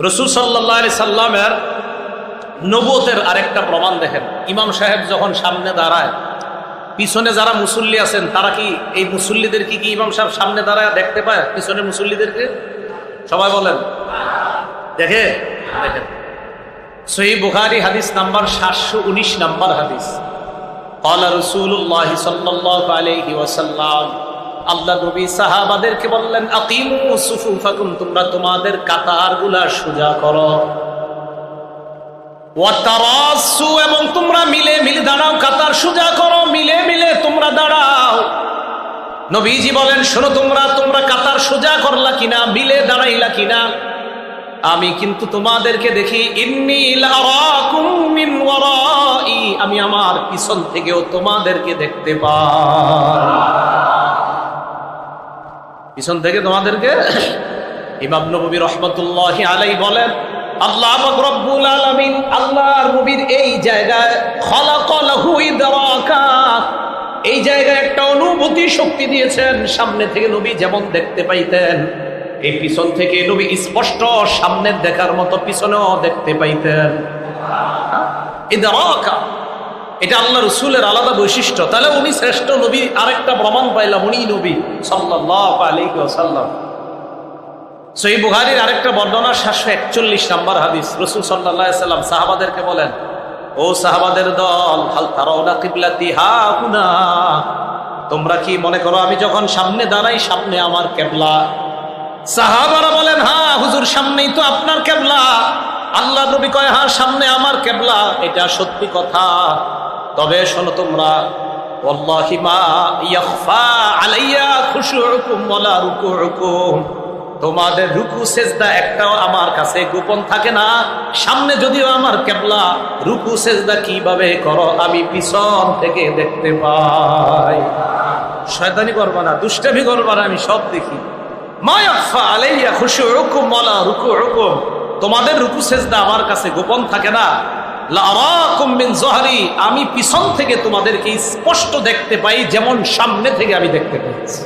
রাসূল সাল্লাল্লাহু আলাইহি সাল্লামের নবুয়তের আরেকটা প্রমাণ দেখেন। ইমাম সাহেব যখন সামনে দাঁড়ায়, পিছনে যারা মুসল্লি আছেন তারা কি এই মুসল্লিদেরকে কি ইমাম সাহেব সামনে দাঁড়ায় দেখতে পায়? পিছনে মুসল্লিদেরকে সবাই বলেন দেখে। দেখেন সহিহ বুখারী হাদিস নাম্বার 719 নাম্বার হাদিস। ক্বালা রাসূলুল্লাহ সাল্লাল্লাহু আলাইহি ওয়াসাল্লাম, আল্লাহ নবী সাহাবাদেরকে বললেন, আকিমু সুফুফাকুম, তোমরা তোমাদের কাতারগুলা সোজা করো। ওয়াতারাসু, এবং তোমরা মিলে মিলে দাঁড়াও, কাতার সোজা করো, মিলে মিলে তোমরা দাঁড়াও। নবীজি বলেন, শোনো, তোমরা কাতার সোজা করলা কিনা, মিলে দাঁড়াইলা কিনা? আমি কিন্তু তোমাদেরকে দেখি, ইন্নী লারাকুম মিন ওয়ারাই, আমি আমার পিছন থেকেও তোমাদেরকে দেখতে পাই। পিছন থেকে তোমাদেরকে। ইমাম নববী রাহমাতুল্লাহি আলাইহি বলেন, আল্লাহ পাক রব্বুল আলামিন আল্লাহর নবীর এই জায়গায় খালাকা লাহু ইদরাকা, এই জায়গায় একটা অনুভূতি শক্তি দিয়েছেন। সামনে থেকে নবী যেমন দেখতে পাইতেন, এই পিছন থেকে নবী স্পষ্ট সামনের দেখার মতো পিছনেও দেখতে পাইতেন। ইদরাকা, এটা আল্লাহ রসুলের আলাদা বৈশিষ্ট্য। তাহলে উনি শ্রেষ্ঠ নবী, আরেকটা প্রমাণ পাইলাম, উনি নবী সাল্লাল্লাহু আলাইহি ওয়াসাল্লাম। সহিহ বুখারীর আরেকটা বর্ণনা 741 নাম্বার হাদিস। রাসূল সাল্লাল্লাহু আলাইহি ওয়াসাল্লাম সাহাবাদেরকে বলেন, ও সাহাবাদের দল, হাল তারাউনা কিবলাতি হাহুনা, তোমরা কি মনে করো আমি যখন সামনে দাঁড়াই সামনে আমার কিবলা? সাহাবারা বলেন, হ্যাঁ হুজুর, সামনেই তো আপনার কিবলা। আল্লাহ নবী কয়, হ্যাঁ সামনে আমার কিবলা, এটা সত্যি কথা। তবে শোনো তোমরা, ওয়াল্লাহি মা ইয়াখফা আলাইয়া খুশুউকুম ওয়ালা রুকুউকুম, তোমাদের রুকু সেজদা একটাও আমার কাছে গোপন থাকে না। সামনে যদিও আমার কিবলা, রুকু সেজদা কিভাবে করো আমি পিছন থেকে দেখতে পাই। শয়তানি করবা না, দুষ্টামি করবা না, আমি সব দেখি। মা ইয়াখফা আলাইয়া খুশুউকুম ওয়ালা রুকুউকুম, তোমাদের রুকু সেজদা আমার কাছে গোপন থাকে না। লারাকুম মিন যহরি, আমি পিছন থেকে তোমাদেরকে স্পষ্ট দেখতে পাই, যেমন সামনে থেকে আমি দেখতে পাচ্ছি।